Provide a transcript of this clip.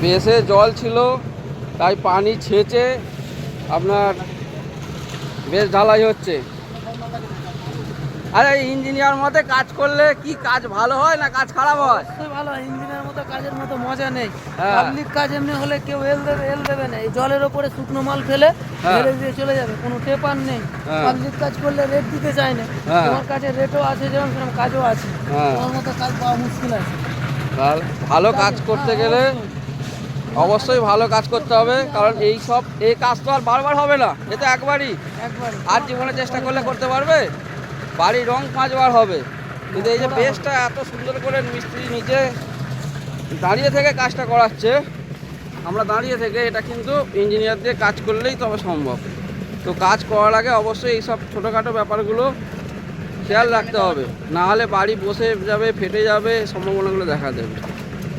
বেশে জল ছিল, তাই পানি ছেঁচে আপনার বেশ ঢালাই হচ্ছে। আরে ইঞ্জিনিয়ার মতে কাজ করলে কি কাজ ভালো হয় না কাজ খারাপ হয়? ভালো হয়। ইঞ্জিনিয়ার মতো কাজের মতো মজা নেই। হ্যাঁ। পাবলিক কাজ এমনি হলে কেউ এল দেবে না। এই জলের ওপরে শুকনো মাল ফেলে ফেলে দিয়ে চলে যাবে, কোনো পেপার নেই। পাবলিক কাজ করলে রেট দিতে চায় না। তোমার কাছে রেটও আছে যেমন সেরকম কাজও আছে। তোমার মতো কাজ পাওয়া মুশকিল আছে। ভালো কাজ করতে গেলে অবশ্যই ভালো কাজ করতে হবে, কারণ এই কাজ তো আর বারবার হবে না, এ তো একবারই। আর জীবনে চেষ্টা করলে করতে পারবে, বাড়ির রং 5 বার হবে, কিন্তু এই যে বেসটা এত সুন্দর করে মিস্ত্রি নিজে দাঁড়িয়ে থেকে কাজটা করাচ্ছে, আমরা দাঁড়িয়ে থেকে, এটা কিন্তু ইঞ্জিনিয়ার দিয়ে কাজ করলেই তবে সম্ভব। তো কাজ করার আগে অবশ্যই এইসব ছোটোখাটো ব্যাপারগুলো খেয়াল রাখতে হবে, না হলে বাড়ি বসে যাবে, ফেটে যাবে, সম্ভাবনাগুলো দেখা দেবে।